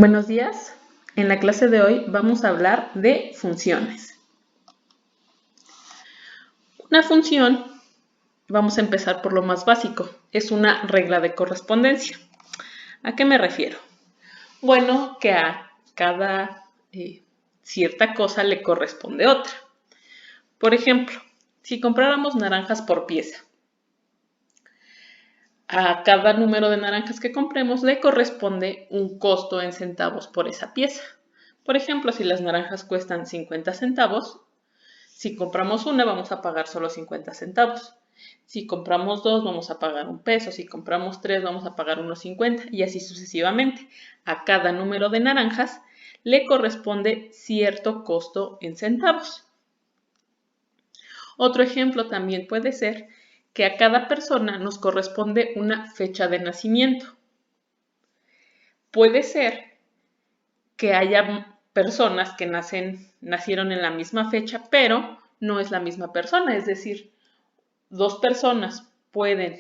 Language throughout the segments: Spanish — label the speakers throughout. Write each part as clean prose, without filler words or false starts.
Speaker 1: Buenos días. En la clase de hoy vamos a hablar de funciones. Una función, vamos a empezar por lo más básico, es una regla de correspondencia. ¿A qué me refiero? Bueno, que a cada cierta cosa le corresponde otra. Por ejemplo, si compráramos naranjas por pieza, a cada número de naranjas que compremos le corresponde un costo en centavos por esa pieza. Por ejemplo, si las naranjas cuestan 50 centavos, si compramos una vamos a pagar solo 50 centavos. Si compramos dos vamos a pagar $1. Si compramos tres vamos a pagar unos 50 y así sucesivamente. A cada número de naranjas le corresponde cierto costo en centavos. Otro ejemplo también puede ser que a cada persona nos corresponde una fecha de nacimiento. Puede ser que haya personas que nacieron en la misma fecha, pero no es la misma persona, es decir, dos personas pueden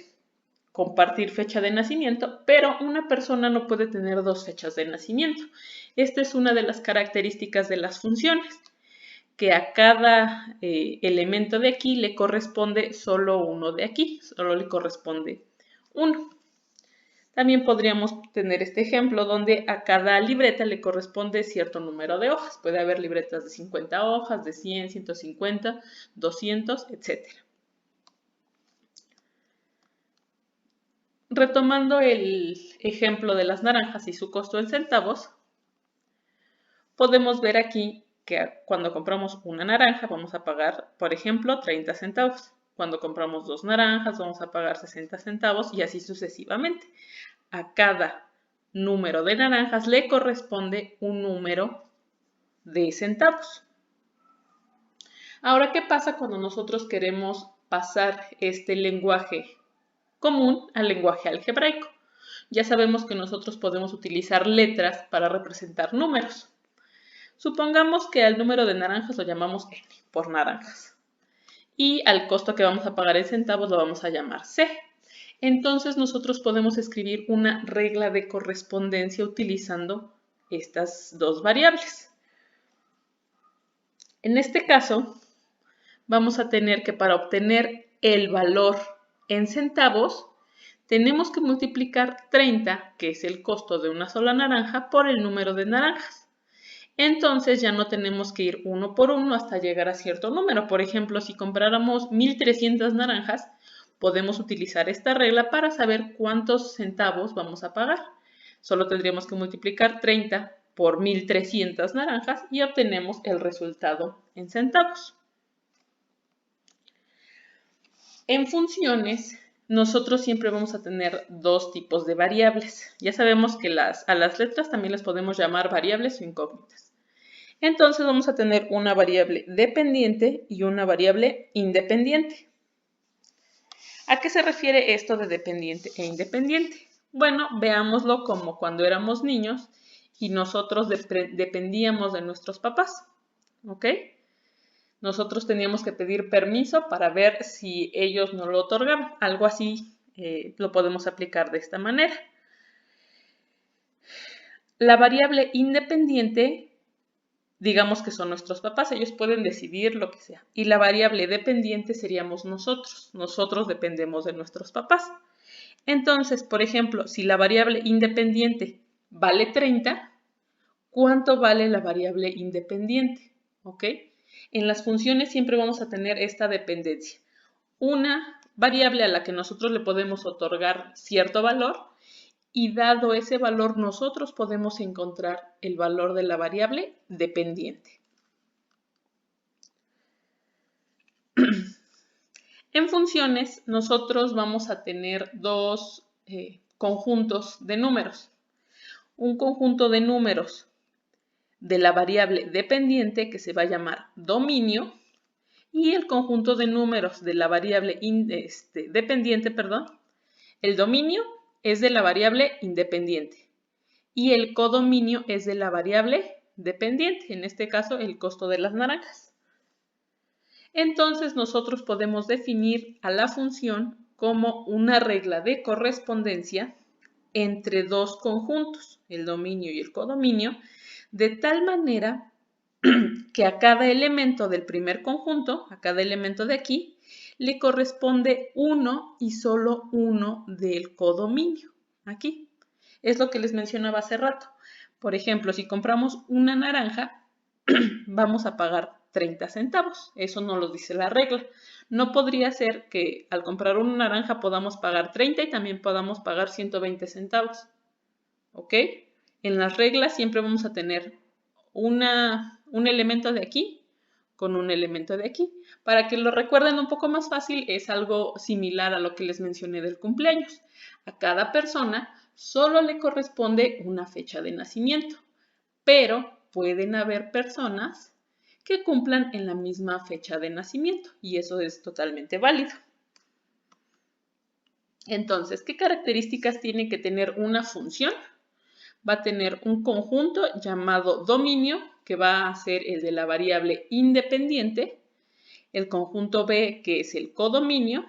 Speaker 1: compartir fecha de nacimiento, pero una persona no puede tener dos fechas de nacimiento. Esta es una de las características de las funciones, que a cada elemento de aquí le corresponde solo uno de aquí, solo le corresponde uno. También podríamos tener este ejemplo donde a cada libreta le corresponde cierto número de hojas. Puede haber libretas de 50 hojas, de 100, 150, 200, etc. Retomando el ejemplo de las naranjas y su costo en centavos, podemos ver aquí que cuando compramos una naranja vamos a pagar, por ejemplo, 30 centavos. Cuando compramos dos naranjas vamos a pagar 60 centavos y así sucesivamente. A cada número de naranjas le corresponde un número de centavos. Ahora, ¿qué pasa cuando nosotros queremos pasar este lenguaje común al lenguaje algebraico? Ya sabemos que nosotros podemos utilizar letras para representar números. Supongamos que al número de naranjas lo llamamos N, por naranjas. Y al costo que vamos a pagar en centavos lo vamos a llamar C. Entonces nosotros podemos escribir una regla de correspondencia utilizando estas dos variables. En este caso, vamos a tener que para obtener el valor en centavos, tenemos que multiplicar 30, que es el costo de una sola naranja, por el número de naranjas. Entonces ya no tenemos que ir uno por uno hasta llegar a cierto número. Por ejemplo, si compráramos 1300 naranjas, podemos utilizar esta regla para saber cuántos centavos vamos a pagar. Solo tendríamos que multiplicar 30 por 1300 naranjas y obtenemos el resultado en centavos. En funciones, nosotros siempre vamos a tener dos tipos de variables. Ya sabemos que a las letras también les podemos llamar variables o incógnitas. Entonces vamos a tener una variable dependiente y una variable independiente. ¿A qué se refiere esto de dependiente e independiente? Bueno, veámoslo como cuando éramos niños y nosotros dependíamos de nuestros papás, ¿ok? Nosotros teníamos que pedir permiso para ver si ellos nos lo otorgaban. Algo así lo podemos aplicar de esta manera. La variable independiente, digamos que son nuestros papás, ellos pueden decidir lo que sea. Y la variable dependiente seríamos nosotros. Nosotros dependemos de nuestros papás. Entonces, por ejemplo, si la variable independiente vale 30, ¿cuánto vale la variable independiente? ¿Ok? En las funciones siempre vamos a tener esta dependencia. Una variable a la que nosotros le podemos otorgar cierto valor y dado ese valor nosotros podemos encontrar el valor de la variable dependiente. En funciones nosotros vamos a tener dos conjuntos de números. Un conjunto de números de la variable dependiente que se va a llamar dominio y el conjunto de números de la variable dependiente, el dominio es de la variable independiente y el codominio es de la variable dependiente, en este caso el costo de las naranjas. Entonces nosotros podemos definir a la función como una regla de correspondencia entre dos conjuntos, el dominio y el codominio, de tal manera que a cada elemento del primer conjunto, a cada elemento de aquí, le corresponde uno y solo uno del codominio. Aquí. Es lo que les mencionaba hace rato. Por ejemplo, si compramos una naranja, vamos a pagar 30 centavos. Eso no lo dice la regla. No podría ser que al comprar una naranja podamos pagar 30 y también podamos pagar 120 centavos. ¿Ok? En las reglas siempre vamos a tener un elemento de aquí con un elemento de aquí. Para que lo recuerden un poco más fácil, es algo similar a lo que les mencioné del cumpleaños. A cada persona solo le corresponde una fecha de nacimiento, pero pueden haber personas que cumplan en la misma fecha de nacimiento y eso es totalmente válido. Entonces, ¿qué características tiene que tener una función? Va a tener un conjunto llamado dominio, que va a ser el de la variable independiente, el conjunto B, que es el codominio,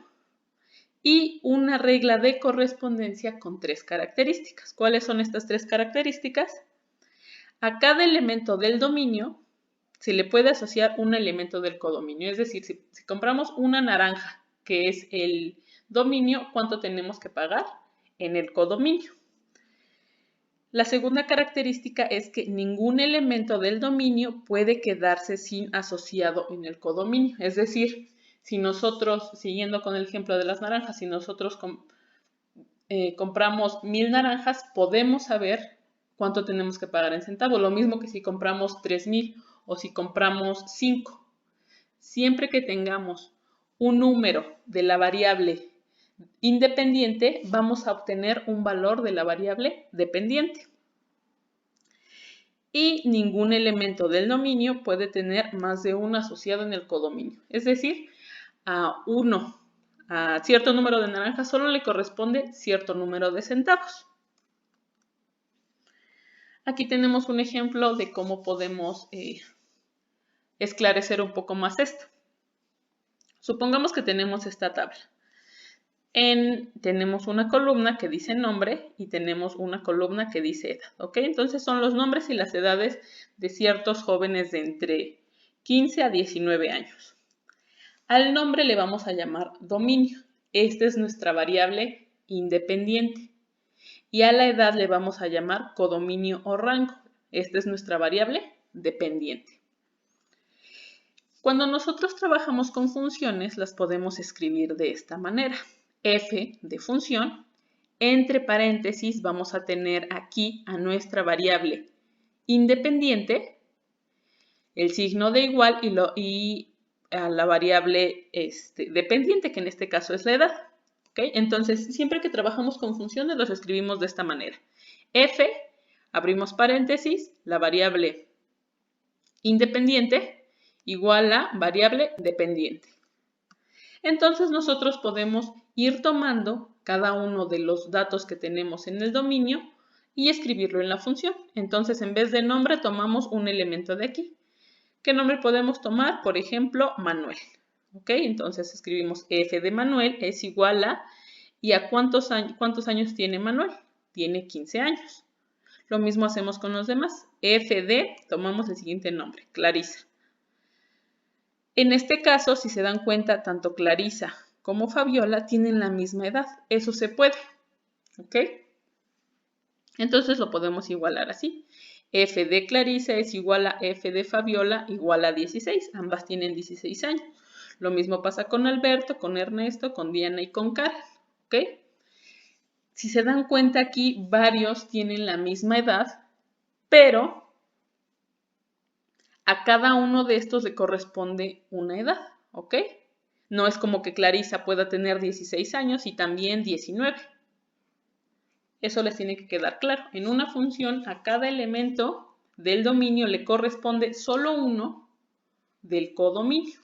Speaker 1: y una regla de correspondencia con 3 características. ¿Cuáles son estas 3 características? A cada elemento del dominio se le puede asociar un elemento del codominio. Es decir, si compramos una naranja, que es el dominio, ¿cuánto tenemos que pagar en el codominio? La segunda característica es que ningún elemento del dominio puede quedarse sin asociado en el codominio. Es decir, si nosotros, siguiendo con el ejemplo de las naranjas, si nosotros compramos 1000 naranjas, podemos saber cuánto tenemos que pagar en centavos. Lo mismo que si compramos 3000 o si compramos 5. Siempre que tengamos un número de la variable independiente, vamos a obtener un valor de la variable dependiente. Y ningún elemento del dominio puede tener más de uno asociado en el codominio. Es decir, a cierto número de naranjas solo le corresponde cierto número de centavos. Aquí tenemos un ejemplo de cómo podemos esclarecer un poco más esto. Supongamos que tenemos esta tabla. Tenemos una columna que dice nombre y tenemos una columna que dice edad, ¿ok? Entonces son los nombres y las edades de ciertos jóvenes de entre 15 a 19 años. Al nombre le vamos a llamar dominio. Esta es nuestra variable independiente. Y a la edad le vamos a llamar codominio o rango. Esta es nuestra variable dependiente. Cuando nosotros trabajamos con funciones, las podemos escribir de esta manera. F de función, entre paréntesis vamos a tener aquí a nuestra variable independiente, el signo de igual y a la variable dependiente, que en este caso es la edad. ¿Okay? Entonces, siempre que trabajamos con funciones, los escribimos de esta manera. F, abrimos paréntesis, la variable independiente igual a variable dependiente. Entonces, nosotros podemos ir tomando cada uno de los datos que tenemos en el dominio y escribirlo en la función. Entonces, en vez de nombre, tomamos un elemento de aquí. ¿Qué nombre podemos tomar? Por ejemplo, Manuel. ¿Ok? Entonces, escribimos f de Manuel es igual a, ¿y a cuántos años tiene Manuel? Tiene 15 años. Lo mismo hacemos con los demás. F de, tomamos el siguiente nombre, Clarisa. En este caso, si se dan cuenta, tanto Clarisa como Fabiola tienen la misma edad. Eso se puede. ¿Ok? Entonces lo podemos igualar así. F de Clarisa es igual a F de Fabiola igual a 16. Ambas tienen 16 años. Lo mismo pasa con Alberto, con Ernesto, con Diana y con Karen. ¿Ok? Si se dan cuenta aquí, varios tienen la misma edad, pero a cada uno de estos le corresponde una edad, ¿ok? No es como que Clarisa pueda tener 16 años y también 19. Eso les tiene que quedar claro. En una función, a cada elemento del dominio le corresponde solo uno del codominio.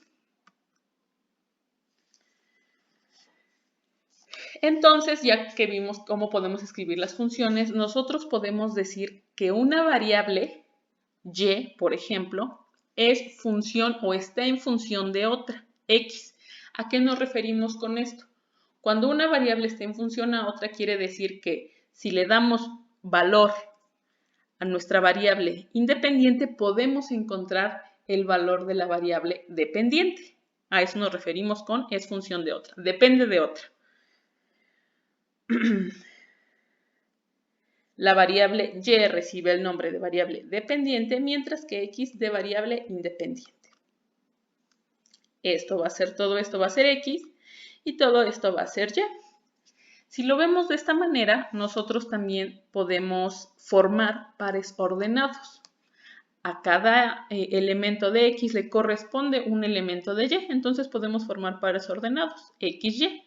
Speaker 1: Entonces, ya que vimos cómo podemos escribir las funciones, nosotros podemos decir que una variable y, por ejemplo, es función o está en función de otra, x. ¿A qué nos referimos con esto? Cuando una variable está en función a otra, quiere decir que si le damos valor a nuestra variable independiente, podemos encontrar el valor de la variable dependiente. A eso nos referimos con es función de otra, depende de otra. La variable y recibe el nombre de variable dependiente, mientras que x de variable independiente. Todo esto va a ser x y todo esto va a ser y. Si lo vemos de esta manera, nosotros también podemos formar pares ordenados. A cada elemento de x le corresponde un elemento de y, entonces podemos formar pares ordenados, x, y.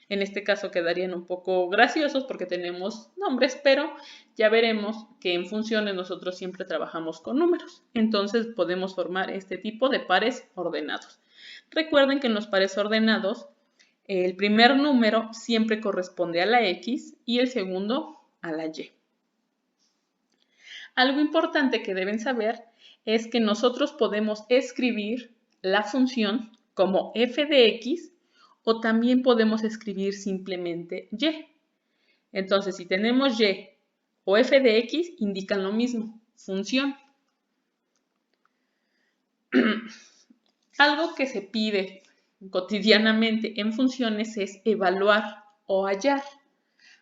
Speaker 1: En este caso quedarían un poco graciosos porque tenemos nombres, pero ya veremos que en funciones nosotros siempre trabajamos con números. Entonces podemos formar este tipo de pares ordenados. Recuerden que en los pares ordenados el primer número siempre corresponde a la x y el segundo a la y. Algo importante que deben saber es que nosotros podemos escribir la función como f de x o también podemos escribir simplemente y. Entonces, si tenemos y o f de x, indican lo mismo, función. Algo que se pide cotidianamente en funciones es evaluar o hallar.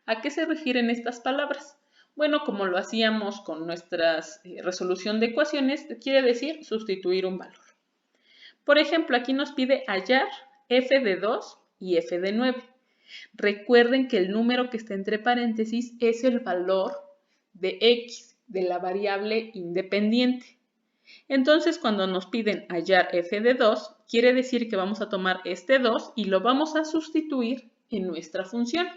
Speaker 1: ¿A qué se refieren estas palabras? Bueno, como lo hacíamos con nuestra resolución de ecuaciones, quiere decir sustituir un valor. Por ejemplo, aquí nos pide hallar f de 2 y f de 9. Recuerden que el número que está entre paréntesis es el valor de x, de la variable independiente. Entonces, cuando nos piden hallar f de 2, quiere decir que vamos a tomar este 2 y lo vamos a sustituir en nuestra función.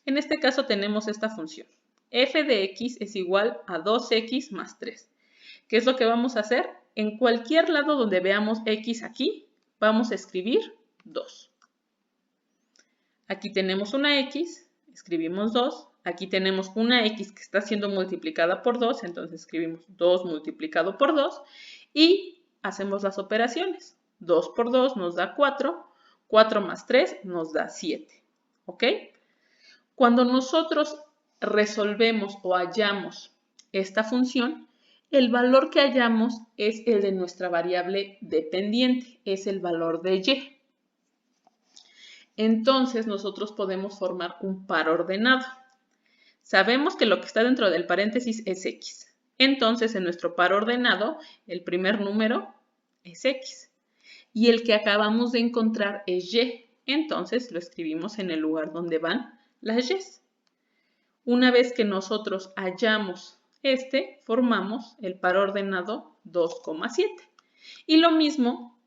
Speaker 1: En este caso tenemos esta función. F de x es igual a 2x más 3. ¿Qué es lo que vamos a hacer? En cualquier lado donde veamos x aquí, vamos a escribir 2. Aquí tenemos una x, escribimos 2. Aquí tenemos una x que está siendo multiplicada por 2, entonces escribimos 2 multiplicado por 2 y hacemos las operaciones. 2 por 2 nos da 4, 4 más 3 nos da 7. ¿Ok? Cuando nosotros resolvemos o hallamos esta función, el valor que hallamos es el de nuestra variable dependiente, es el valor de y. Entonces nosotros podemos formar un par ordenado. Sabemos que lo que está dentro del paréntesis es x. Entonces en nuestro par ordenado el primer número es x. Y el que acabamos de encontrar es y. Entonces lo escribimos en el lugar donde van las y's. Una vez que nosotros hallamos formamos el par ordenado 2,7. Y lo mismo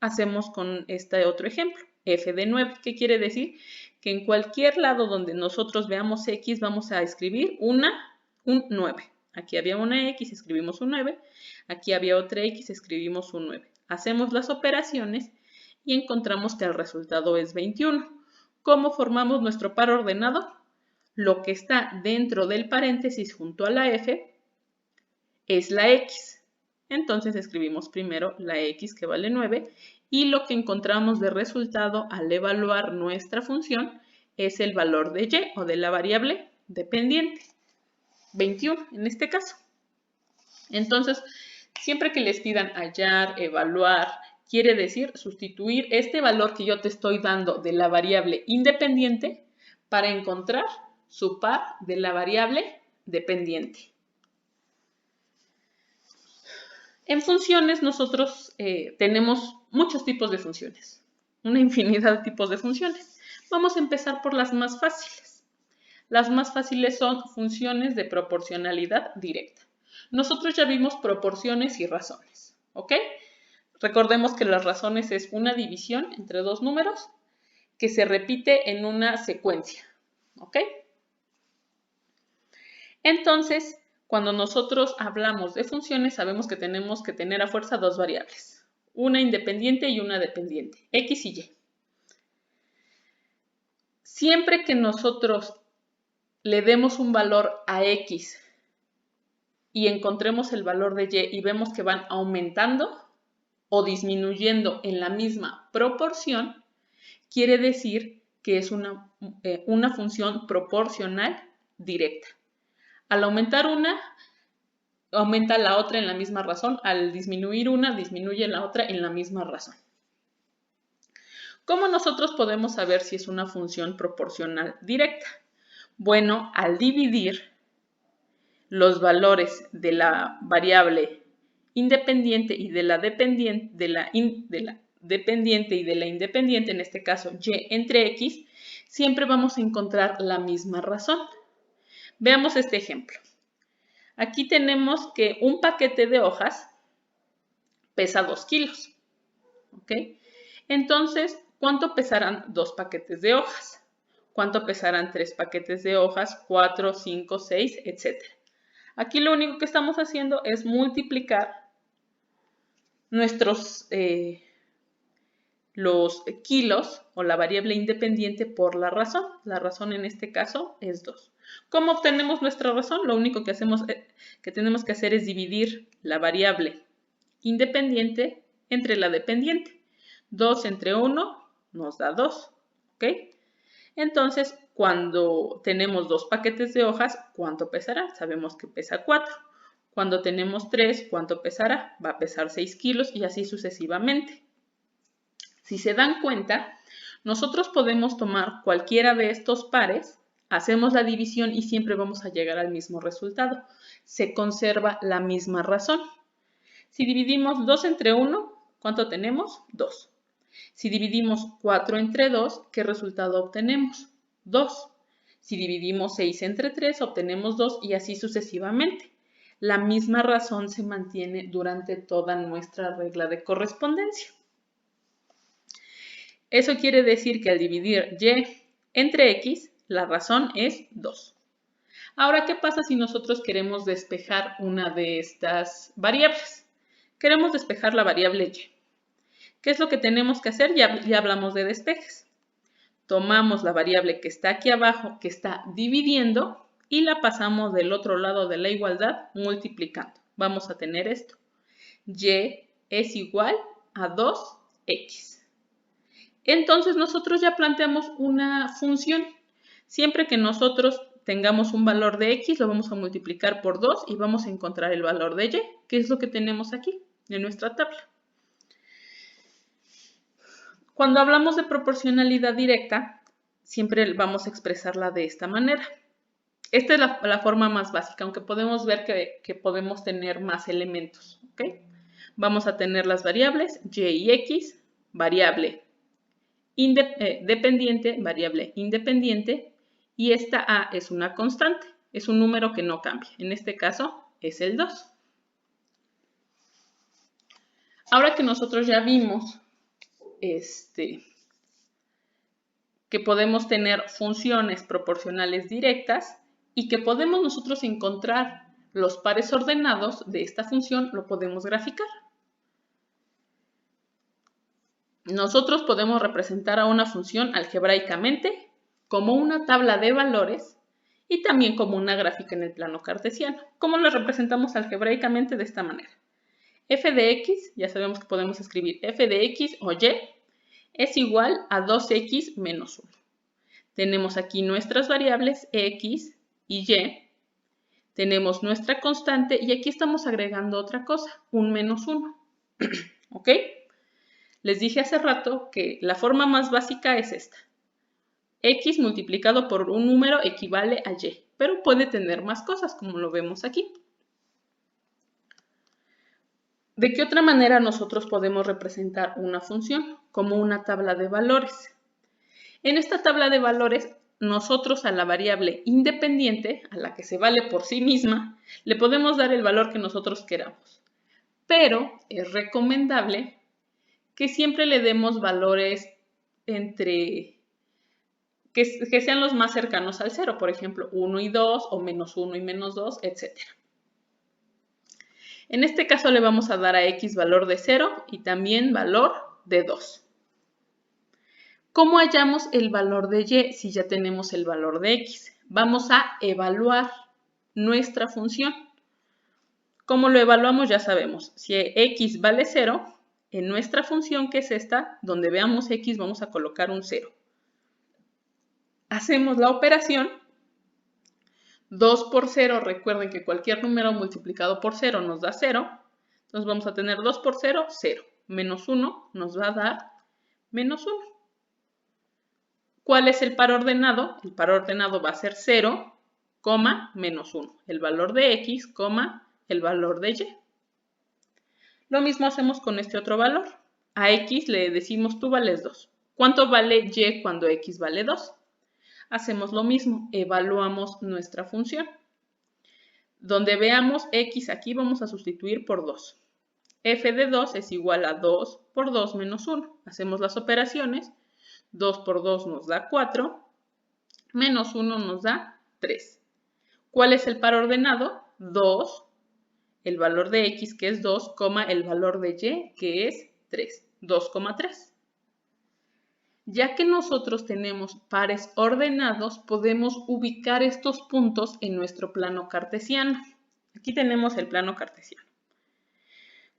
Speaker 1: hacemos con este otro ejemplo, f de 9. ¿Qué quiere decir? Que en cualquier lado donde nosotros veamos x vamos a escribir un 9. Aquí había una x, escribimos un 9. Aquí había otra x, escribimos un 9. Hacemos las operaciones y encontramos que el resultado es 21. ¿Cómo formamos nuestro par ordenado? Lo que está dentro del paréntesis junto a la f es la x. Entonces escribimos primero la x que vale 9 y lo que encontramos de resultado al evaluar nuestra función es el valor de y o de la variable dependiente, 21 en este caso. Entonces, siempre que les pidan hallar, evaluar, quiere decir sustituir este valor que yo te estoy dando de la variable independiente para encontrar su par de la variable dependiente. En funciones nosotros tenemos muchos tipos de funciones, una infinidad de tipos de funciones. Vamos a empezar por las más fáciles. Las más fáciles son funciones de proporcionalidad directa. Nosotros ya vimos proporciones y razones, ¿ok? Recordemos que las razones es una división entre dos números que se repite en una secuencia, ¿ok? Entonces, cuando nosotros hablamos de funciones, sabemos que tenemos que tener a fuerza dos variables, una independiente y una dependiente, x y y. Siempre que nosotros le demos un valor a x y encontremos el valor de y y vemos que van aumentando o disminuyendo en la misma proporción, quiere decir que es una función proporcional directa. Al aumentar una, aumenta la otra en la misma razón. Al disminuir una, disminuye la otra en la misma razón. ¿Cómo nosotros podemos saber si es una función proporcional directa? Bueno, al dividir los valores de la variable independiente y de la dependiente, dependiente y de la independiente, en este caso y entre x, siempre vamos a encontrar la misma razón. Veamos este ejemplo. Aquí tenemos que un paquete de hojas pesa 2 kilos. ¿Ok? Entonces, ¿cuánto pesarán 2 paquetes de hojas? ¿Cuánto pesarán 3 paquetes de hojas? 4, 5, 6, etc. Aquí lo único que estamos haciendo es multiplicar los kilos o la variable independiente por la razón. La razón en este caso es 2. ¿Cómo obtenemos nuestra razón? Lo único que tenemos que hacer es dividir la variable independiente entre la dependiente. 2 entre 1 nos da 2. ¿Ok? Entonces, cuando tenemos 2 paquetes de hojas, ¿cuánto pesará? Sabemos que pesa 4. Cuando tenemos 3, ¿cuánto pesará? Va a pesar 6 kilos y así sucesivamente. Si se dan cuenta, nosotros podemos tomar cualquiera de estos pares, hacemos la división y siempre vamos a llegar al mismo resultado. Se conserva la misma razón. Si dividimos 2 entre 1, ¿cuánto tenemos? 2. Si dividimos 4 entre 2, ¿qué resultado obtenemos? 2. Si dividimos 6 entre 3, obtenemos 2 y así sucesivamente. La misma razón se mantiene durante toda nuestra regla de correspondencia. Eso quiere decir que al dividir y entre x, la razón es 2. Ahora, ¿qué pasa si nosotros queremos despejar una de estas variables? Queremos despejar la variable y. ¿Qué es lo que tenemos que hacer? Ya hablamos de despejes. Tomamos la variable que está aquí abajo, que está dividiendo, y la pasamos del otro lado de la igualdad multiplicando. Vamos a tener esto. Y es igual a 2x. Entonces nosotros ya planteamos una función. Siempre que nosotros tengamos un valor de x, lo vamos a multiplicar por 2 y vamos a encontrar el valor de y, que es lo que tenemos aquí en nuestra tabla. Cuando hablamos de proporcionalidad directa, siempre vamos a expresarla de esta manera. Esta es la forma más básica, aunque podemos ver que podemos tener más elementos. ¿Okay? Vamos a tener las variables y y x, variable dependiente, variable independiente, y esta a es una constante, es un número que no cambia. En este caso es el 2. Ahora que nosotros ya vimos que podemos tener funciones proporcionales directas y que podemos nosotros encontrar los pares ordenados de esta función, lo podemos graficar. Nosotros podemos representar a una función algebraicamente como una tabla de valores y también como una gráfica en el plano cartesiano. ¿Cómo lo representamos algebraicamente? De esta manera. F de x, ya sabemos que podemos escribir f de x o y, es igual a 2x menos 1. Tenemos aquí nuestras variables x y y. Tenemos nuestra constante y aquí estamos agregando otra cosa, un menos 1. ¿Ok? Les dije hace rato que la forma más básica es esta. X multiplicado por un número equivale a y, pero puede tener más cosas, como lo vemos aquí. ¿De qué otra manera nosotros podemos representar una función? Como una tabla de valores. En esta tabla de valores, nosotros a la variable independiente, a la que se vale por sí misma, le podemos dar el valor que nosotros queramos. Pero es recomendable que siempre le demos valores que sean los más cercanos al 0, por ejemplo, 1 y 2, o menos 1 y menos 2, etc. En este caso le vamos a dar a x valor de 0 y también valor de 2. ¿Cómo hallamos el valor de y si ya tenemos el valor de x? Vamos a evaluar nuestra función. ¿Cómo lo evaluamos? Ya sabemos. Si x vale 0, en nuestra función, que es esta, donde veamos x, vamos a colocar un 0. Hacemos la operación, 2 por 0, recuerden que cualquier número multiplicado por 0 nos da 0. Entonces vamos a tener 2 por 0, 0. Menos 1 nos va a dar menos 1. ¿Cuál es el par ordenado? El par ordenado va a ser 0, menos 1. El valor de x, el valor de y. Lo mismo hacemos con este otro valor. A x le decimos tú vales 2. ¿Cuánto vale y cuando x vale 2? Hacemos lo mismo, evaluamos nuestra función. Donde veamos x aquí vamos a sustituir por 2. F de 2 es igual a 2 por 2 menos 1. Hacemos las operaciones. 2 por 2 nos da 4, menos 1 nos da 3. ¿Cuál es el par ordenado? 2, el valor de x que es 2, el valor de y que es 3, 2,3. Ya que nosotros tenemos pares ordenados, podemos ubicar estos puntos en nuestro plano cartesiano. Aquí tenemos el plano cartesiano.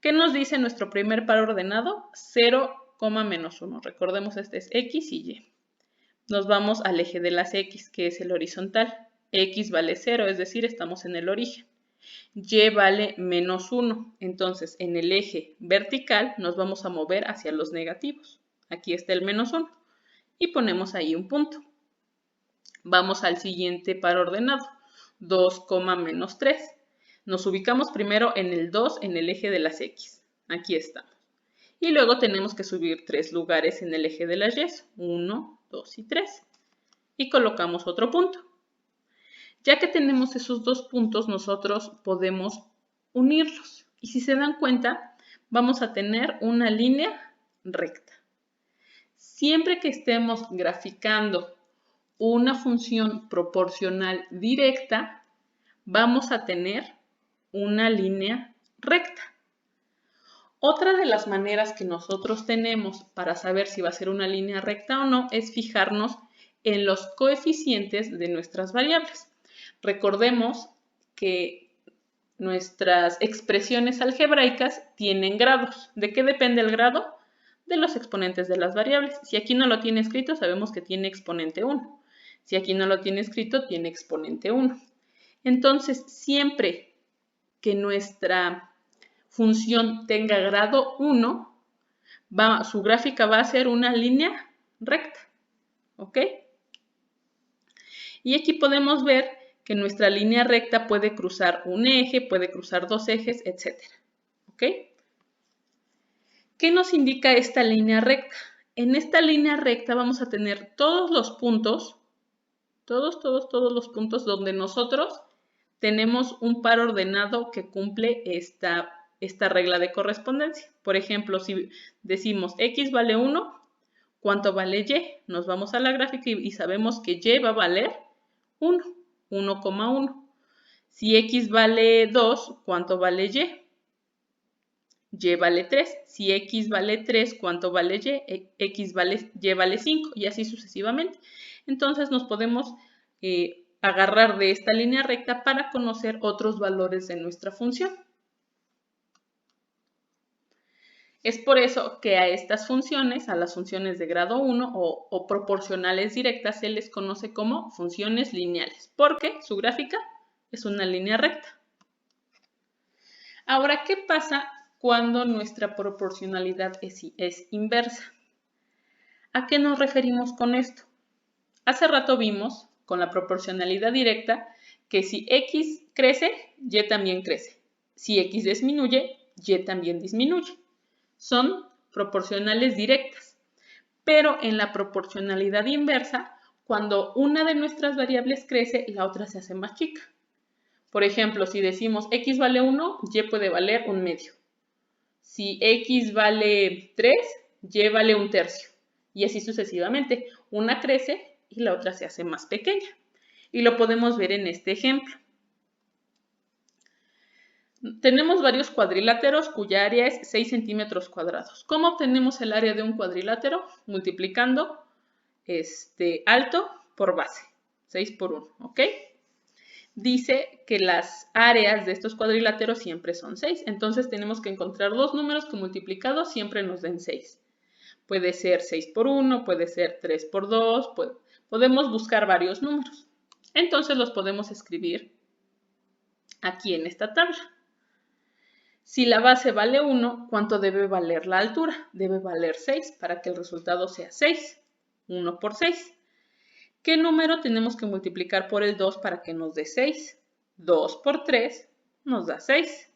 Speaker 1: ¿Qué nos dice nuestro primer par ordenado? 0, menos 1. Recordemos, este es x y y. Nos vamos al eje de las x, que es el horizontal. X vale 0, es decir, estamos en el origen. Y vale menos 1. Entonces, en el eje vertical nos vamos a mover hacia los negativos. Aquí está el menos 1. Y ponemos ahí un punto. Vamos al siguiente par ordenado. 2, menos 3. Nos ubicamos primero en el 2 en el eje de las x. Aquí estamos. Y luego tenemos que subir 3 lugares en el eje de las y. 1, 2 y 3. Y colocamos otro punto. Ya que tenemos esos dos puntos, nosotros podemos unirlos. Y si se dan cuenta, vamos a tener una línea recta. Siempre que estemos graficando una función proporcional directa, vamos a tener una línea recta. Otra de las maneras que nosotros tenemos para saber si va a ser una línea recta o no es fijarnos en los coeficientes de nuestras variables. Recordemos que nuestras expresiones algebraicas tienen grados. ¿De qué depende el grado? De los exponentes de las variables. Si aquí no lo tiene escrito, sabemos que tiene exponente 1. Si aquí no lo tiene escrito, tiene exponente 1. Entonces, siempre que nuestra función tenga grado 1, su gráfica va a ser una línea recta. ¿Ok? Y aquí podemos ver que nuestra línea recta puede cruzar un eje, puede cruzar dos ejes, etc. ¿Ok? ¿Qué nos indica esta línea recta? En esta línea recta vamos a tener todos los puntos, todos los puntos donde nosotros tenemos un par ordenado que cumple esta regla de correspondencia. Por ejemplo, si decimos x vale 1, ¿cuánto vale y? Nos vamos a la gráfica y sabemos que y va a valer 1, 1,1. Si x vale 2, ¿cuánto vale y? Y vale 3. Si x vale 3, ¿cuánto vale y? Y vale 5 y así sucesivamente. Entonces nos podemos agarrar de esta línea recta para conocer otros valores de nuestra función. Es por eso que a estas funciones, a las funciones de grado 1 o proporcionales directas, se les conoce como funciones lineales, porque su gráfica es una línea recta. Ahora, ¿qué pasa cuando nuestra proporcionalidad es inversa? ¿A qué nos referimos con esto? Hace rato vimos con la proporcionalidad directa que si x crece, y también crece. Si x disminuye, y también disminuye. Son proporcionales directas. Pero en la proporcionalidad inversa, cuando una de nuestras variables crece, la otra se hace más chica. Por ejemplo, si decimos x vale 1, y puede valer 1/2. Si x vale 3, y vale 1/3. Y así sucesivamente. Una crece y la otra se hace más pequeña. Y lo podemos ver en este ejemplo. Tenemos varios cuadriláteros cuya área es 6 centímetros cuadrados. ¿Cómo obtenemos el área de un cuadrilátero? Multiplicando alto por base. 6 por 1, ¿ok? Dice que las áreas de estos cuadriláteros siempre son 6. Entonces tenemos que encontrar dos números que multiplicados siempre nos den 6. Puede ser 6 por 1, puede ser 3 por 2, podemos buscar varios números. Entonces los podemos escribir aquí en esta tabla. Si la base vale 1, ¿cuánto debe valer la altura? Debe valer 6 para que el resultado sea 6. 1 por 6. ¿Qué número tenemos que multiplicar por el 2 para que nos dé 6? 2 por 3 nos da 6.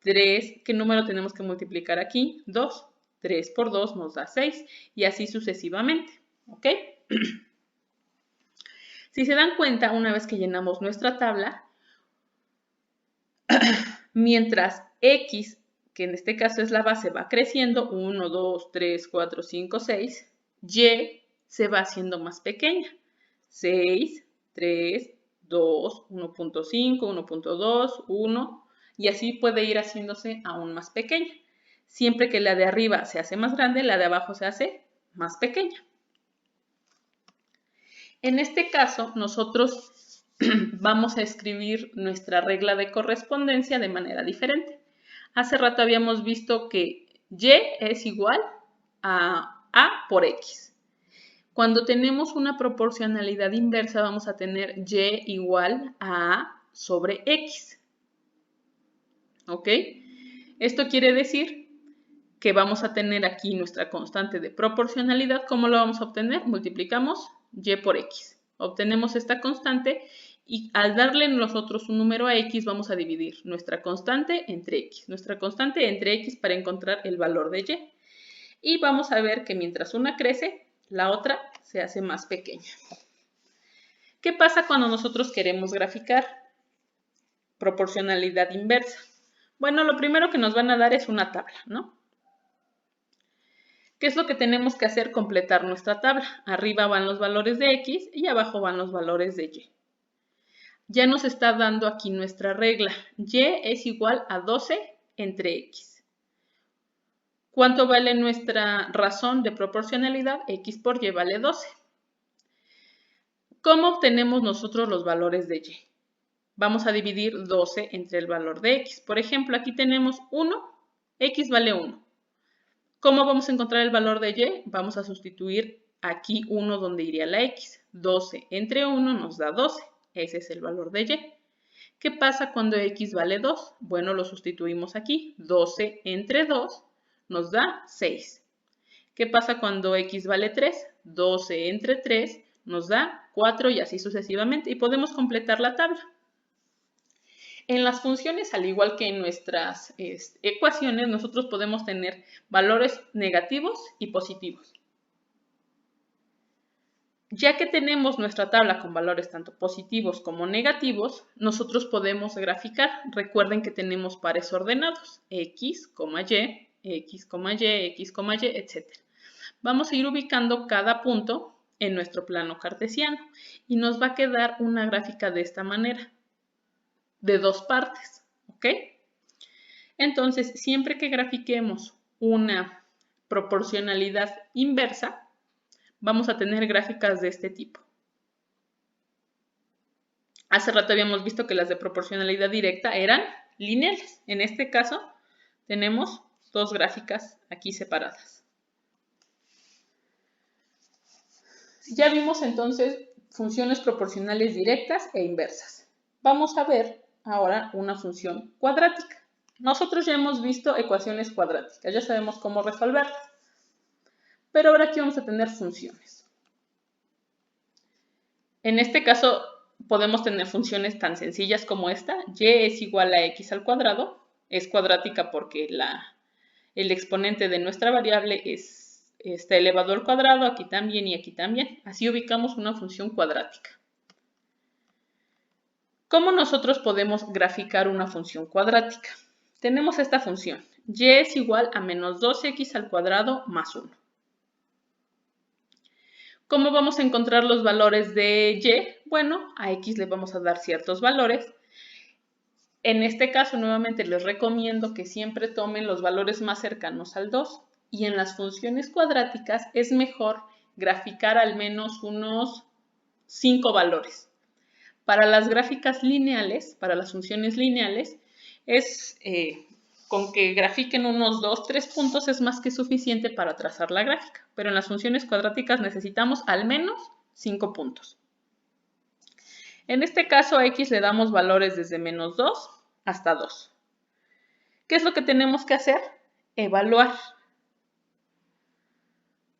Speaker 1: 3, ¿qué número tenemos que multiplicar aquí? 2. 3 por 2 nos da 6 y así sucesivamente. ¿Ok? Si se dan cuenta, una vez que llenamos nuestra tabla, mientras X, que en este caso es la base, va creciendo, 1, 2, 3, 4, 5, 6, Y se va haciendo más pequeña. 6, 3, 2, 1.5, 1.2, 1, y así puede ir haciéndose aún más pequeña. Siempre que la de arriba se hace más grande, la de abajo se hace más pequeña. En este caso, nosotros vamos a escribir nuestra regla de correspondencia de manera diferente. Hace rato habíamos visto que Y es igual a A por X. Cuando tenemos una proporcionalidad inversa, vamos a tener Y igual a A sobre X. ¿Ok? Esto quiere decir que vamos a tener aquí nuestra constante de proporcionalidad. ¿Cómo lo vamos a obtener? Multiplicamos Y por X. Obtenemos esta constante y al darle nosotros un número a X vamos a dividir nuestra constante entre X. Nuestra constante entre X para encontrar el valor de Y. Y vamos a ver que mientras una crece, la otra se hace más pequeña. ¿Qué pasa cuando nosotros queremos graficar proporcionalidad inversa? Bueno, lo primero que nos van a dar es una tabla, ¿no? ¿Qué es lo que tenemos que hacer? Completar nuestra tabla. Arriba van los valores de X y abajo van los valores de Y. Ya nos está dando aquí nuestra regla. Y es igual a 12 entre X. ¿Cuánto vale nuestra razón de proporcionalidad? X por Y vale 12. ¿Cómo obtenemos nosotros los valores de Y? Vamos a dividir 12 entre el valor de X. Por ejemplo, aquí tenemos 1, X vale 1. ¿Cómo vamos a encontrar el valor de Y? Vamos a sustituir aquí 1 donde iría la X. 12 entre 1 nos da 12. Ese es el valor de Y. ¿Qué pasa cuando X vale 2? Bueno, lo sustituimos aquí. 12 entre 2 nos da 6. ¿Qué pasa cuando X vale 3? 12 entre 3 nos da 4 y así sucesivamente. Y podemos completar la tabla. En las funciones, al igual que en nuestras ecuaciones, nosotros podemos tener valores negativos y positivos. Ya que tenemos nuestra tabla con valores tanto positivos como negativos, nosotros podemos graficar. Recuerden que tenemos pares ordenados, X, Y, X, Y, X, Y, etc. Vamos a ir ubicando cada punto en nuestro plano cartesiano y nos va a quedar una gráfica de esta manera, de dos partes, ¿ok? Entonces, siempre que grafiquemos una proporcionalidad inversa, vamos a tener gráficas de este tipo. Hace rato habíamos visto que las de proporcionalidad directa eran lineales. En este caso, tenemos dos gráficas aquí separadas. Ya vimos entonces funciones proporcionales directas e inversas. Vamos a ver ahora una función cuadrática. Nosotros ya hemos visto ecuaciones cuadráticas, ya sabemos cómo resolverlas. Pero ahora aquí vamos a tener funciones. En este caso podemos tener funciones tan sencillas como esta. Y es igual a X al cuadrado. Es cuadrática porque el exponente de nuestra variable está elevado al cuadrado, aquí también y aquí también. Así ubicamos una función cuadrática. ¿Cómo nosotros podemos graficar una función cuadrática? Tenemos esta función. Y es igual a menos 2x al cuadrado más 1. ¿Cómo vamos a encontrar los valores de Y? Bueno, a X le vamos a dar ciertos valores. En este caso, nuevamente les recomiendo que siempre tomen los valores más cercanos al 2. Y en las funciones cuadráticas es mejor graficar al menos unos 5 valores. Para las gráficas lineales, para las funciones lineales, con que grafiquen unos 2, 3 puntos es más que suficiente para trazar la gráfica. Pero en las funciones cuadráticas necesitamos al menos 5 puntos. En este caso a x le damos valores desde menos 2 hasta 2. ¿Qué es lo que tenemos que hacer? Evaluar.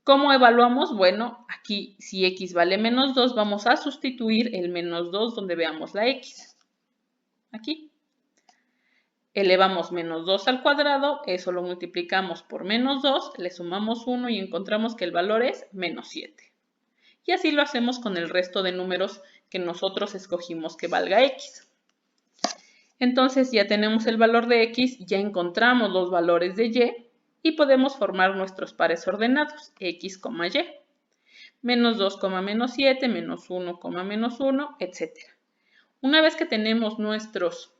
Speaker 1: ¿Cómo evaluamos? Bueno, aquí si x vale menos 2, vamos a sustituir el menos 2 donde veamos la x. Aquí. Elevamos menos 2 al cuadrado, eso lo multiplicamos por menos 2, le sumamos 1 y encontramos que el valor es menos 7. Y así lo hacemos con el resto de números que nosotros escogimos que valga x. Entonces ya tenemos el valor de x, ya encontramos los valores de y y podemos formar nuestros pares ordenados, x, y. Menos 2, menos 7, menos 1, menos 1, etc. Una vez que tenemos nuestros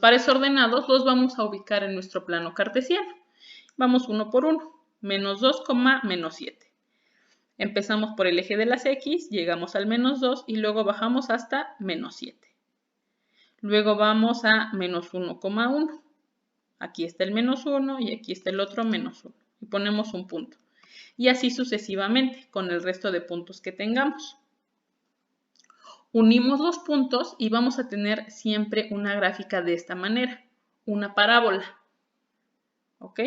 Speaker 1: pares ordenados, los vamos a ubicar en nuestro plano cartesiano. Vamos uno por uno. Menos 2, menos 7. Empezamos por el eje de las x, llegamos al menos 2 y luego bajamos hasta menos 7. Luego vamos a menos 1,1. Aquí está el menos 1 y aquí está el otro menos 1. Y ponemos un punto. Y así sucesivamente con el resto de puntos que tengamos. Unimos los puntos y vamos a tener siempre una gráfica de esta manera, una parábola. ¿Ok?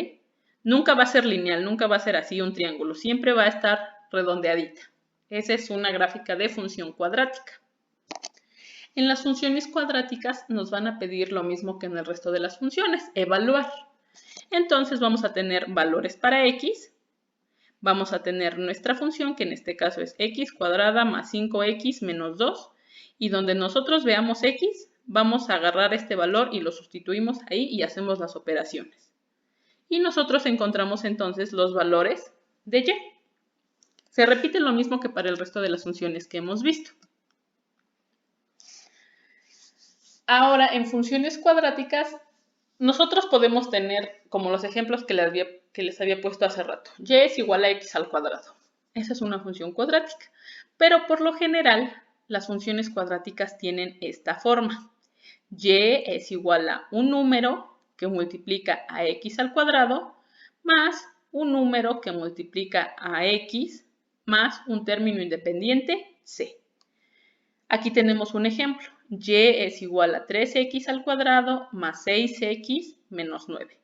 Speaker 1: Nunca va a ser lineal, nunca va a ser así un triángulo, siempre va a estar redondeadita. Esa es una gráfica de función cuadrática. En las funciones cuadráticas nos van a pedir lo mismo que en el resto de las funciones, evaluar. Entonces vamos a tener valores para x, vamos a tener nuestra función, que en este caso es x cuadrada más 5x menos 2, y donde nosotros veamos x, vamos a agarrar este valor y lo sustituimos ahí y hacemos las operaciones. Y nosotros encontramos entonces los valores de y. Se repite lo mismo que para el resto de las funciones que hemos visto. Ahora, en funciones cuadráticas, nosotros podemos tener, como los ejemplos que les había puesto hace rato, y es igual a x al cuadrado. Esa es una función cuadrática. Pero por lo general, las funciones cuadráticas tienen esta forma. Y es igual a un número que multiplica a x al cuadrado más un número que multiplica a x más un término independiente c. Aquí tenemos un ejemplo. Y es igual a 3x al cuadrado más 6x menos 9.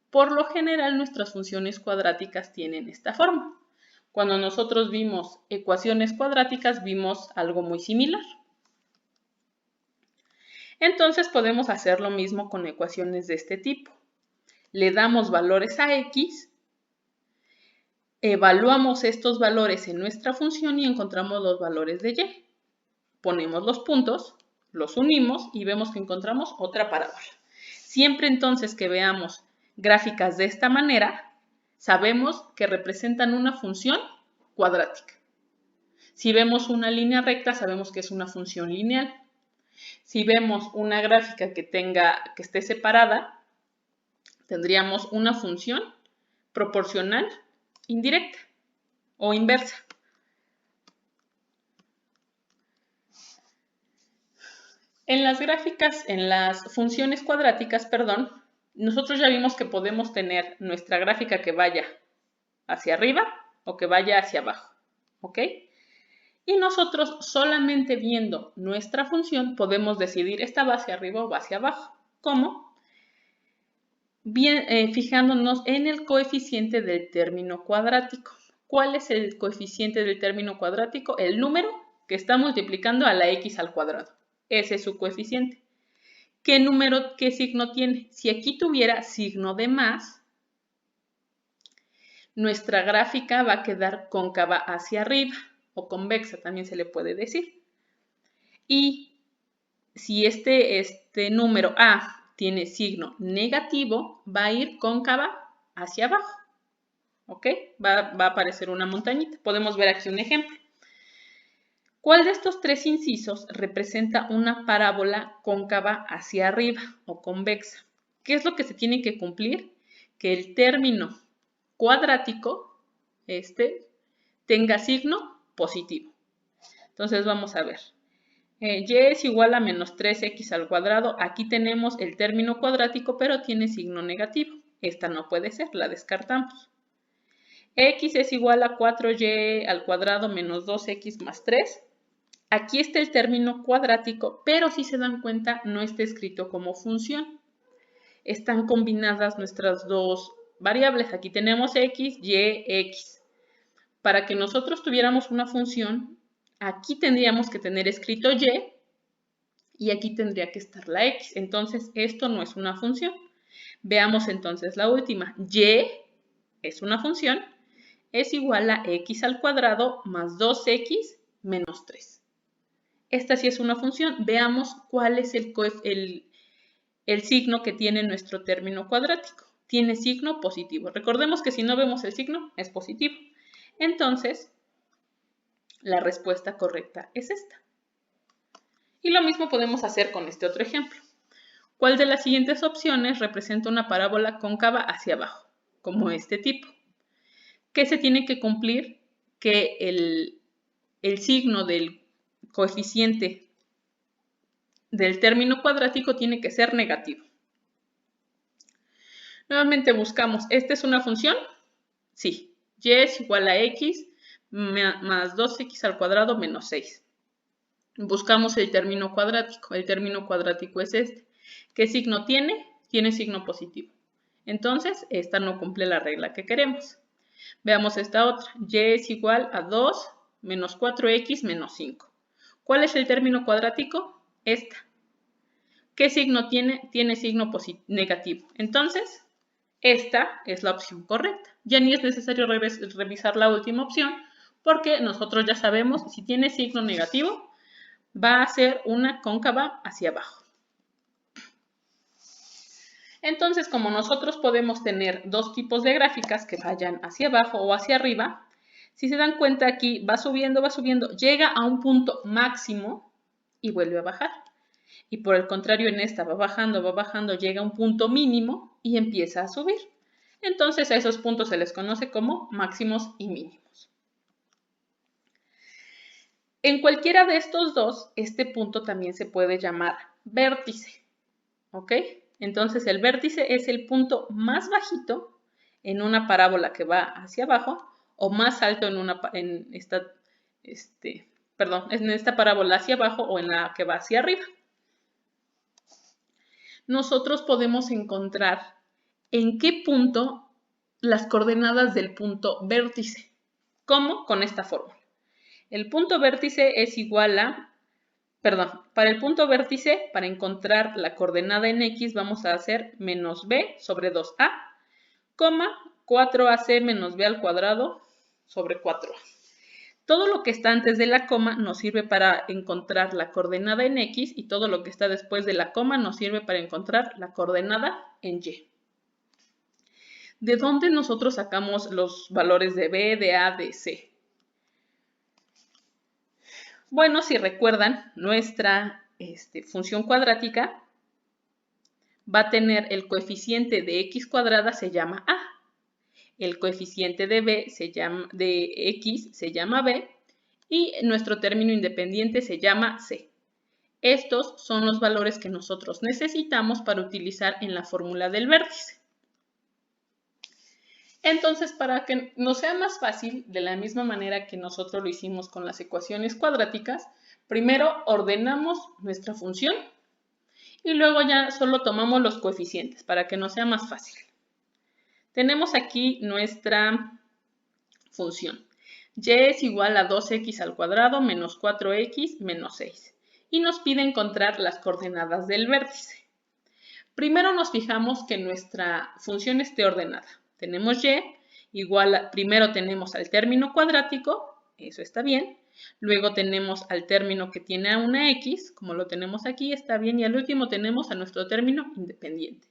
Speaker 1: Por lo general, nuestras funciones cuadráticas tienen esta forma. Cuando nosotros vimos ecuaciones cuadráticas, vimos algo muy similar. Entonces podemos hacer lo mismo con ecuaciones de este tipo. Le damos valores a x, evaluamos estos valores en nuestra función y encontramos los valores de y. Ponemos los puntos, los unimos y vemos que encontramos otra parábola. Siempre entonces que veamos gráficas de esta manera, sabemos que representan una función cuadrática. Si vemos una línea recta, sabemos que es una función lineal. Si vemos una gráfica que esté separada, tendríamos una función proporcional indirecta o inversa. En las funciones cuadráticas, nosotros ya vimos que podemos tener nuestra gráfica que vaya hacia arriba o que vaya hacia abajo, ¿ok? Y nosotros solamente viendo nuestra función podemos decidir esta va hacia arriba o va hacia abajo. ¿Cómo? Bien, fijándonos en el coeficiente del término cuadrático. ¿Cuál es el coeficiente del término cuadrático? El número que está multiplicando a la x al cuadrado. Ese es su coeficiente. ¿Qué signo tiene? Si aquí tuviera signo de más, nuestra gráfica va a quedar cóncava hacia arriba o convexa, también se le puede decir. Y si este número a tiene signo negativo, va a ir cóncava hacia abajo. ¿Ok? Va a aparecer una montañita. Podemos ver aquí un ejemplo. ¿Cuál de estos tres incisos representa una parábola cóncava hacia arriba o convexa? ¿Qué es lo que se tiene que cumplir? Que el término cuadrático, tenga signo positivo. Entonces vamos a ver. Y es igual a menos 3x al cuadrado. Aquí tenemos el término cuadrático, pero tiene signo negativo. Esta no puede ser, la descartamos. X es igual a 4y al cuadrado menos 2x más 3. aquí está el término cuadrático, pero si se dan cuenta no está escrito como función. Están combinadas nuestras dos variables. Aquí tenemos x, y, x. Para que nosotros tuviéramos una función, aquí tendríamos que tener escrito y aquí tendría que estar la x. Entonces, esto no es una función. Veamos entonces la última. Y es una función, es igual a x al cuadrado más 2x menos 3. Esta sí es una función. Veamos cuál es el signo que tiene nuestro término cuadrático. Tiene signo positivo. Recordemos que si no vemos el signo, es positivo. Entonces, la respuesta correcta es esta. Y lo mismo podemos hacer con este otro ejemplo. ¿Cuál de las siguientes opciones representa una parábola cóncava hacia abajo? Como este tipo. ¿Qué se tiene que cumplir? Que el signo del coeficiente del término cuadrático tiene que ser negativo. Nuevamente buscamos, ¿esta es una función? Sí. Y es igual a x más 2x al cuadrado menos 6. Buscamos el término cuadrático. El término cuadrático es este. ¿Qué signo tiene? Tiene signo positivo. Entonces, esta no cumple la regla que queremos. Veamos esta otra. Y es igual a 2 menos 4x menos 5. ¿Cuál es el término cuadrático? Esta. ¿Qué signo tiene? Tiene signo negativo. Entonces, esta es la opción correcta. Ya ni es necesario revisar la última opción porque nosotros ya sabemos si tiene signo negativo va a ser una cóncava hacia abajo. Entonces, como nosotros podemos tener dos tipos de gráficas que vayan hacia abajo o hacia arriba, si se dan cuenta aquí va subiendo, llega a un punto máximo y vuelve a bajar. Y por el contrario en esta va bajando, llega a un punto mínimo y empieza a subir. Entonces a esos puntos se les conoce como máximos y mínimos. En cualquiera de estos dos, este punto también se puede llamar vértice. ¿Ok? Entonces el vértice es el punto más bajito en una parábola que va hacia abajo o más alto en esta parábola hacia abajo o en la que va hacia arriba. Nosotros podemos encontrar en qué punto las coordenadas del punto vértice. ¿Cómo? Con esta fórmula. El punto vértice es igual a, para el punto vértice, para encontrar la coordenada en x, vamos a hacer menos b sobre 2a, 4ac menos b al cuadrado sobre 4a. Todo lo que está antes de la coma nos sirve para encontrar la coordenada en x y todo lo que está después de la coma nos sirve para encontrar la coordenada en y. ¿De dónde nosotros sacamos los valores de b, de a, de c? Bueno, si recuerdan, nuestra función cuadrática va a tener el coeficiente de x cuadrada se llama a, el coeficiente de x se llama b y nuestro término independiente se llama c. Estos son los valores que nosotros necesitamos para utilizar en la fórmula del vértice. Entonces, para que nos sea más fácil, de la misma manera que nosotros lo hicimos con las ecuaciones cuadráticas, primero ordenamos nuestra función y luego ya solo tomamos los coeficientes para que nos sea más fácil. Tenemos aquí nuestra función. Y es igual a 2x al cuadrado menos 4x menos 6. Y nos pide encontrar las coordenadas del vértice. Primero nos fijamos que nuestra función esté ordenada. Tenemos y igual a, primero tenemos al término cuadrático, eso está bien. Luego tenemos al término que tiene a una x, como lo tenemos aquí, está bien. Y al último tenemos a nuestro término independiente.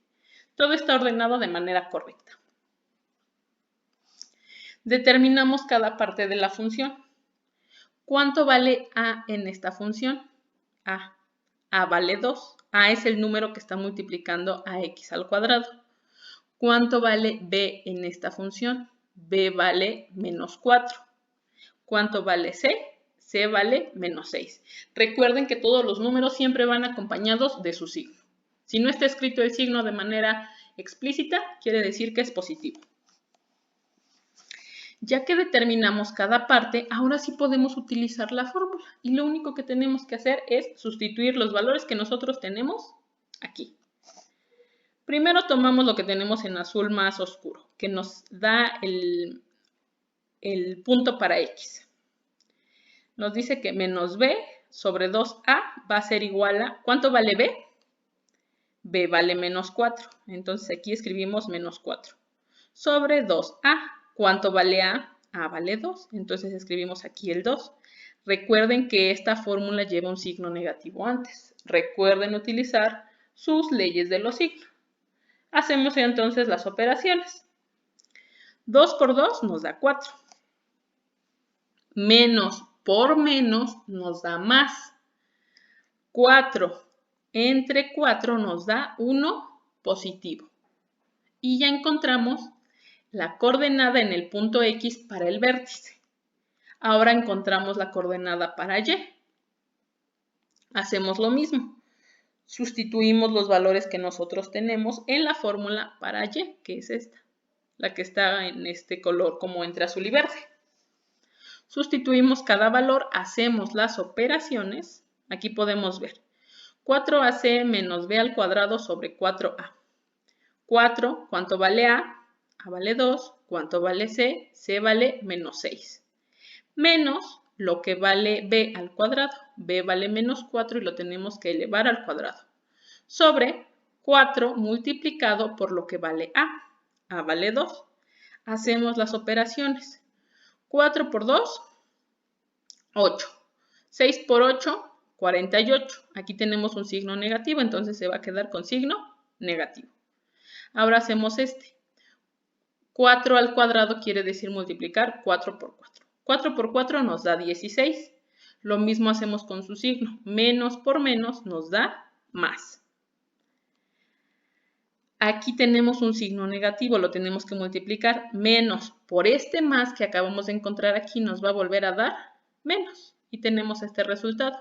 Speaker 1: Todo está ordenado de manera correcta. Determinamos cada parte de la función. ¿Cuánto vale a en esta función? A vale 2. A es el número que está multiplicando a x al cuadrado. ¿Cuánto vale b en esta función? B vale menos 4. ¿Cuánto vale c? C vale menos 6. Recuerden que todos los números siempre van acompañados de su signo. Si no está escrito el signo de manera explícita, quiere decir que es positivo. Ya que determinamos cada parte, ahora sí podemos utilizar la fórmula. Y lo único que tenemos que hacer es sustituir los valores que nosotros tenemos aquí. Primero tomamos lo que tenemos en azul más oscuro, que nos da el punto para x. Nos dice que menos b sobre 2a va a ser igual a, ¿cuánto vale b? B vale menos 4. Entonces aquí escribimos menos 4. Sobre 2a. ¿Cuánto vale a? A vale 2. Entonces escribimos aquí el 2. Recuerden que esta fórmula lleva un signo negativo antes. Recuerden utilizar sus leyes de los signos. Hacemos entonces las operaciones. 2 por 2 nos da 4. Menos por menos nos da más. 4 entre 4 nos da 1 positivo. Y ya encontramos la coordenada en el punto X para el vértice. Ahora encontramos la coordenada para Y. Hacemos lo mismo. Sustituimos los valores que nosotros tenemos en la fórmula para Y, que es esta, la que está en este color como entre azul y verde. Sustituimos cada valor, hacemos las operaciones. Aquí podemos ver 4ac menos b al cuadrado sobre 4a. 4, ¿cuánto vale a? A vale 2. ¿Cuánto vale c? C vale menos 6. Menos lo que vale b al cuadrado. B vale menos 4 y lo tenemos que elevar al cuadrado. Sobre 4 multiplicado por lo que vale a. A vale 2. Hacemos las operaciones. 4 por 2, 8. 6 por 8, 48. Aquí tenemos un signo negativo, entonces se va a quedar con signo negativo. Ahora hacemos este. 4 al cuadrado quiere decir multiplicar 4 por 4. 4 por 4 nos da 16. Lo mismo hacemos con su signo. Menos por menos nos da más. Aquí tenemos un signo negativo, lo tenemos que multiplicar. Menos por este más que acabamos de encontrar aquí nos va a volver a dar menos. Y tenemos este resultado.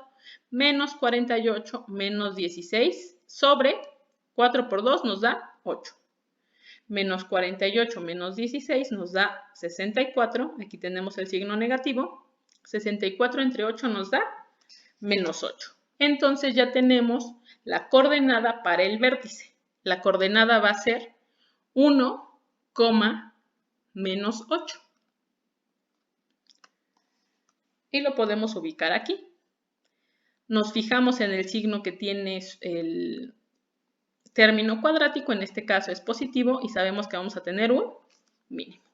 Speaker 1: Menos 48 menos 16 sobre 4 por 2 nos da 8. Menos 48 menos 16 nos da 64. Aquí tenemos el signo negativo. 64 entre 8 nos da menos 8. Entonces ya tenemos la coordenada para el vértice. La coordenada va a ser 1, menos 8. Y lo podemos ubicar aquí. Nos fijamos en el signo que tiene el término cuadrático, en este caso es positivo, y sabemos que vamos a tener un mínimo.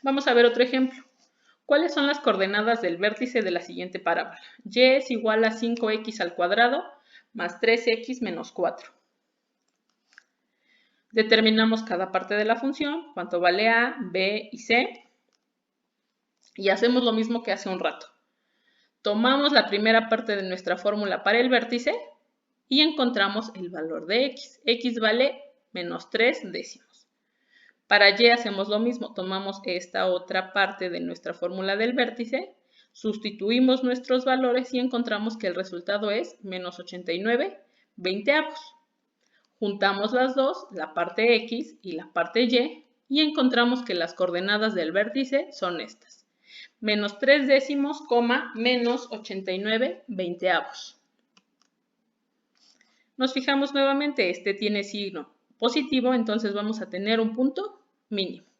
Speaker 1: Vamos a ver otro ejemplo. ¿Cuáles son las coordenadas del vértice de la siguiente parábola? Y es igual a 5x al cuadrado más 3x menos 4. Determinamos cada parte de la función, cuánto vale a, b y c, y hacemos lo mismo que hace un rato. Tomamos la primera parte de nuestra fórmula para el vértice y encontramos el valor de x. X vale menos 3 décimos. Para y hacemos lo mismo. Tomamos esta otra parte de nuestra fórmula del vértice, sustituimos nuestros valores y encontramos que el resultado es menos 89 veinteavos. Juntamos las dos, la parte x y la parte y encontramos que las coordenadas del vértice son estas. Menos 3 décimos, menos 89 veinteavos. Nos fijamos nuevamente, este tiene signo positivo, entonces vamos a tener un punto mínimo.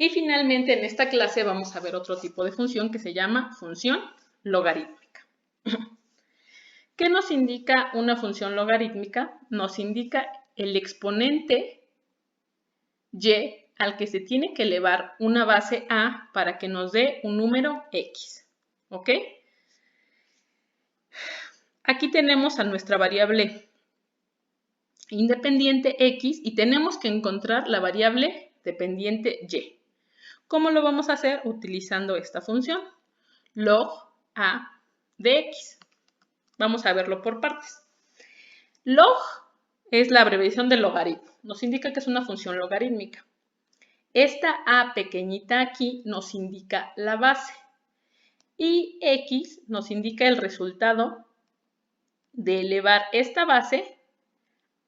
Speaker 1: Y finalmente en esta clase vamos a ver otro tipo de función que se llama función logarítmica. ¿Qué nos indica una función logarítmica? Nos indica el exponente y al que se tiene que elevar una base a para que nos dé un número x. ¿Ok? Aquí tenemos a nuestra variable independiente x y tenemos que encontrar la variable dependiente y. ¿Cómo lo vamos a hacer? Utilizando esta función, log a de x. Vamos a verlo por partes. Log es la abreviación de logaritmo. Nos indica que es una función logarítmica. Esta a pequeñita aquí nos indica la base. Y x nos indica el resultado de elevar esta base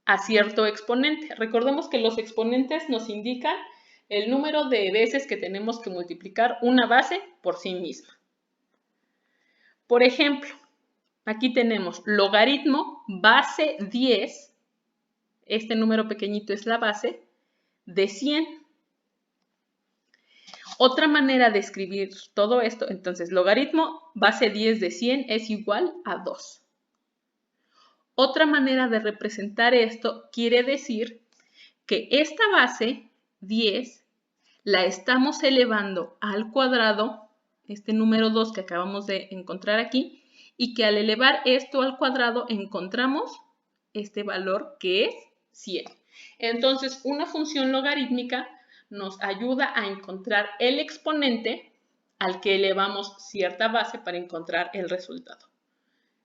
Speaker 1: a cierto exponente. Recordemos que los exponentes nos indican el número de veces que tenemos que multiplicar una base por sí misma. Por ejemplo, aquí tenemos logaritmo base 10, este número pequeñito es la base, de 100. Otra manera de escribir todo esto, entonces, logaritmo base 10 de 100 es igual a 2. Otra manera de representar esto quiere decir que esta base 10 la estamos elevando al cuadrado, este número 2 que acabamos de encontrar aquí, y que al elevar esto al cuadrado encontramos este valor que es 100. Entonces, una función logarítmica nos ayuda a encontrar el exponente al que elevamos cierta base para encontrar el resultado.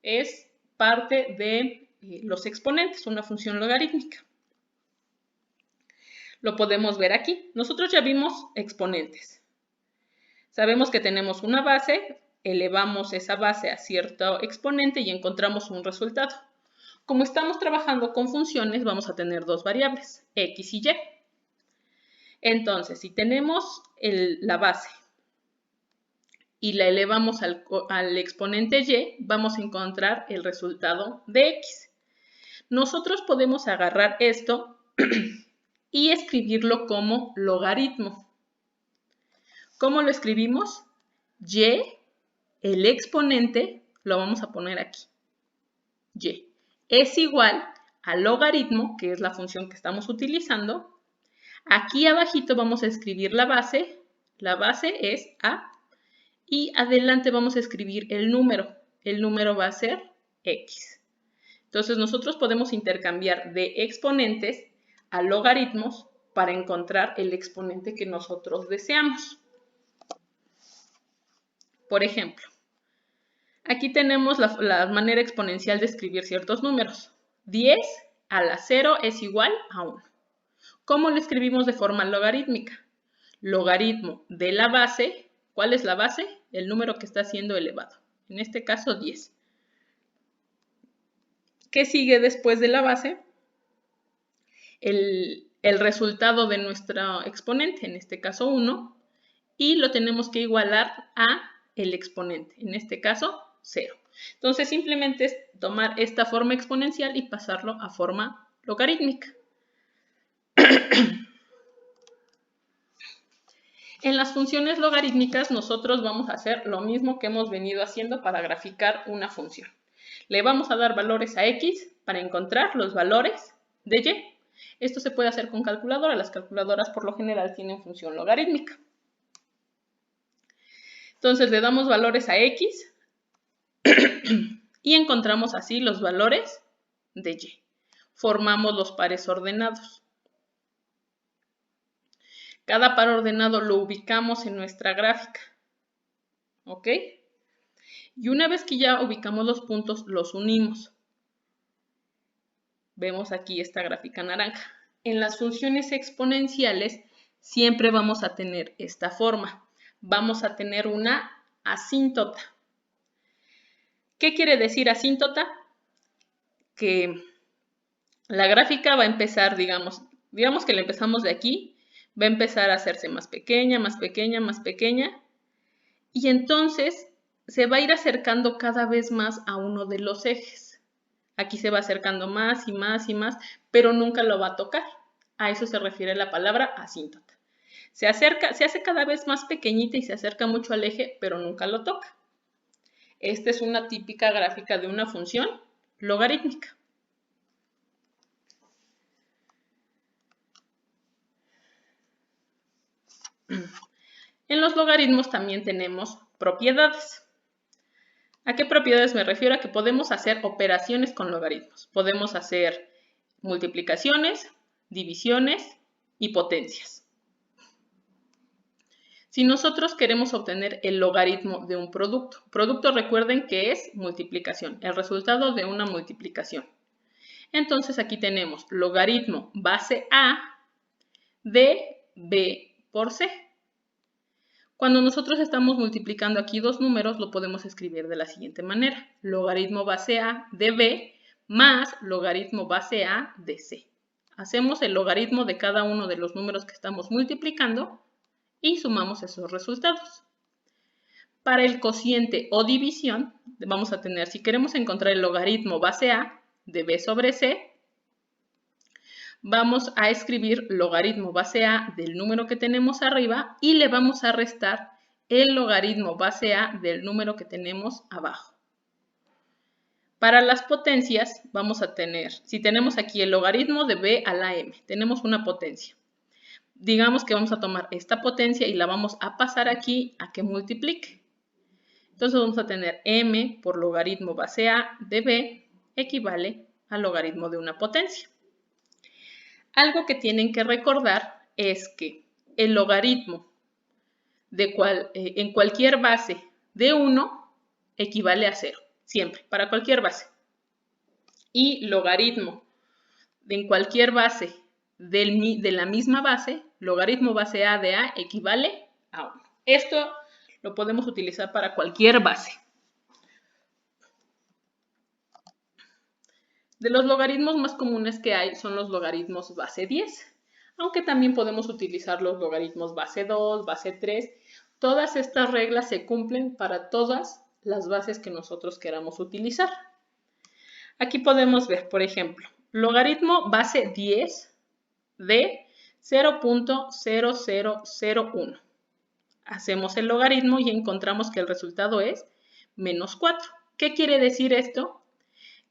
Speaker 1: Es parte de los exponentes, una función logarítmica. Lo podemos ver aquí. Nosotros ya vimos exponentes. Sabemos que tenemos una base, elevamos esa base a cierto exponente y encontramos un resultado. Como estamos trabajando con funciones, vamos a tener dos variables, x y y. Entonces, si tenemos la base y la elevamos al exponente y, vamos a encontrar el resultado de x. Nosotros podemos agarrar esto y escribirlo como logaritmo. ¿Cómo lo escribimos? Y, el exponente, lo vamos a poner aquí. Y es igual al logaritmo, que es la función que estamos utilizando. Aquí abajito vamos a escribir la base es a, y adelante vamos a escribir el número va a ser x. Entonces nosotros podemos intercambiar de exponentes a logaritmos para encontrar el exponente que nosotros deseamos. Por ejemplo, aquí tenemos la manera exponencial de escribir ciertos números. 10 a la 0 es igual a 1. ¿Cómo lo escribimos de forma logarítmica? Logaritmo de la base. ¿Cuál es la base? El número que está siendo elevado. En este caso, 10. ¿Qué sigue después de la base? El resultado de nuestro exponente, en este caso 1, y lo tenemos que igualar a el exponente, en este caso 0. Entonces, simplemente es tomar esta forma exponencial y pasarlo a forma logarítmica. En las funciones logarítmicas nosotros vamos a hacer lo mismo que hemos venido haciendo para graficar una función. Le vamos a dar valores a x para encontrar los valores de y. Esto se puede hacer con calculadora. Las calculadoras por lo general tienen función logarítmica. Entonces le damos valores a x y encontramos así los valores de y. Formamos los pares ordenados. Cada par ordenado lo ubicamos en nuestra gráfica. ¿Ok? Y una vez que ya ubicamos los puntos, los unimos. Vemos aquí esta gráfica naranja. En las funciones exponenciales siempre vamos a tener esta forma. Vamos a tener una asíntota. ¿Qué quiere decir asíntota? Que la gráfica va a empezar, digamos que la empezamos de aquí, va a empezar a hacerse más pequeña, más pequeña, más pequeña, y entonces se va a ir acercando cada vez más a uno de los ejes. Aquí se va acercando más y más y más, pero nunca lo va a tocar. A eso se refiere la palabra asíntota. Se hace cada vez más pequeñita y se acerca mucho al eje, pero nunca lo toca. Esta es una típica gráfica de una función logarítmica. En los logaritmos también tenemos propiedades. ¿A qué propiedades me refiero? A que podemos hacer operaciones con logaritmos. Podemos hacer multiplicaciones, divisiones y potencias. Si nosotros queremos obtener el logaritmo de un producto recuerden que es multiplicación, el resultado de una multiplicación. Entonces aquí tenemos logaritmo base A de B por C. Cuando nosotros estamos multiplicando aquí dos números, lo podemos escribir de la siguiente manera. Logaritmo base A de B más logaritmo base A de C. Hacemos el logaritmo de cada uno de los números que estamos multiplicando y sumamos esos resultados. Para el cociente o división, vamos a tener, si queremos encontrar el logaritmo base A de B sobre C, vamos a escribir logaritmo base A del número que tenemos arriba y le vamos a restar el logaritmo base A del número que tenemos abajo. Para las potencias vamos a tener, si tenemos aquí el logaritmo de B a la M, tenemos una potencia. Digamos que vamos a tomar esta potencia y la vamos a pasar aquí a que multiplique. Entonces vamos a tener M por logaritmo base A de B equivale al logaritmo de una potencia. Algo que tienen que recordar es que el logaritmo en cualquier base de 1 equivale a 0, siempre, para cualquier base. Y logaritmo en cualquier base de la misma base, logaritmo base A de A equivale a 1. Esto lo podemos utilizar para cualquier base. De los logaritmos más comunes que hay son los logaritmos base 10, aunque también podemos utilizar los logaritmos base 2, base 3. Todas estas reglas se cumplen para todas las bases que nosotros queramos utilizar. Aquí podemos ver, por ejemplo, logaritmo base 10 de 0.0001. Hacemos el logaritmo y encontramos que el resultado es menos 4. ¿Qué quiere decir esto?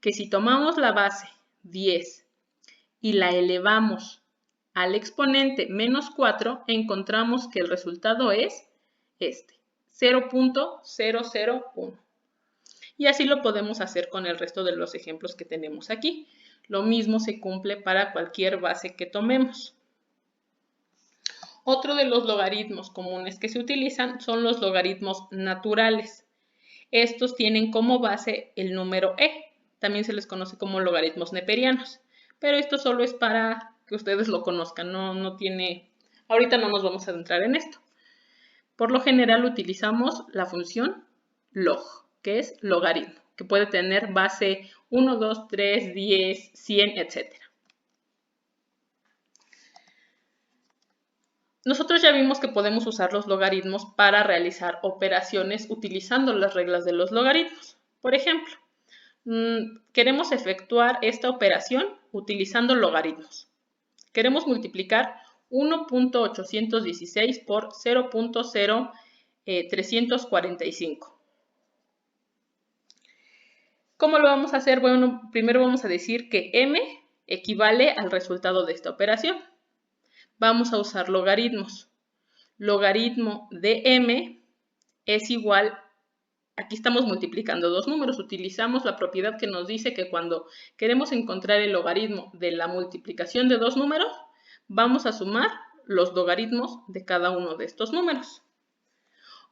Speaker 1: Que si tomamos la base 10 y la elevamos al exponente menos 4, encontramos que el resultado es este, 0.001. Y así lo podemos hacer con el resto de los ejemplos que tenemos aquí. Lo mismo se cumple para cualquier base que tomemos. Otro de los logaritmos comunes que se utilizan son los logaritmos naturales. Estos tienen como base el número e. También se les conoce como logaritmos neperianos. Pero esto solo es para que ustedes lo conozcan. Ahorita no nos vamos a adentrar en esto. Por lo general utilizamos la función log, que es logaritmo, que puede tener base 1, 2, 3, 10, 100, etc. Nosotros ya vimos que podemos usar los logaritmos para realizar operaciones utilizando las reglas de los logaritmos. Por ejemplo, queremos efectuar esta operación utilizando logaritmos. Queremos multiplicar 1.816 por 0.0345. ¿Cómo lo vamos a hacer? Bueno, primero vamos a decir que m equivale al resultado de esta operación. Vamos a usar logaritmos. Logaritmo de m es igual, aquí estamos multiplicando dos números, utilizamos la propiedad que nos dice que cuando queremos encontrar el logaritmo de la multiplicación de dos números, vamos a sumar los logaritmos de cada uno de estos números.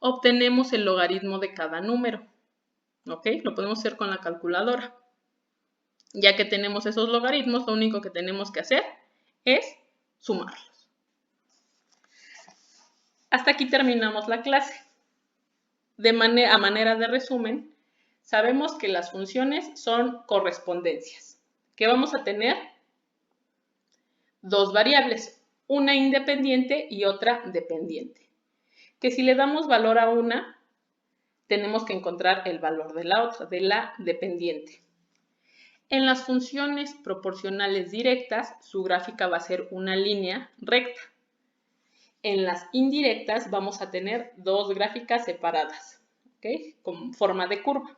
Speaker 1: Obtenemos el logaritmo de cada número. ¿Ok? Lo podemos hacer con la calculadora. Ya que tenemos esos logaritmos, lo único que tenemos que hacer es sumarlos. Hasta aquí terminamos la clase. A manera de resumen, sabemos que las funciones son correspondencias. Que vamos a tener dos variables, una independiente y otra dependiente. Que si le damos valor a una, tenemos que encontrar el valor de la otra, de la dependiente. En las funciones proporcionales directas, su gráfica va a ser una línea recta. En las indirectas vamos a tener dos gráficas separadas, ¿okay? Con forma de curva.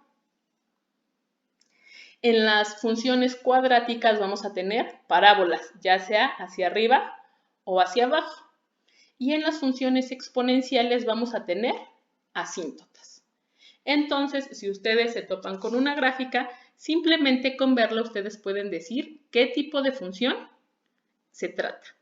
Speaker 1: En las funciones cuadráticas vamos a tener parábolas, ya sea hacia arriba o hacia abajo. Y en las funciones exponenciales vamos a tener asíntotas. Entonces, si ustedes se topan con una gráfica, simplemente con verla ustedes pueden decir qué tipo de función se trata.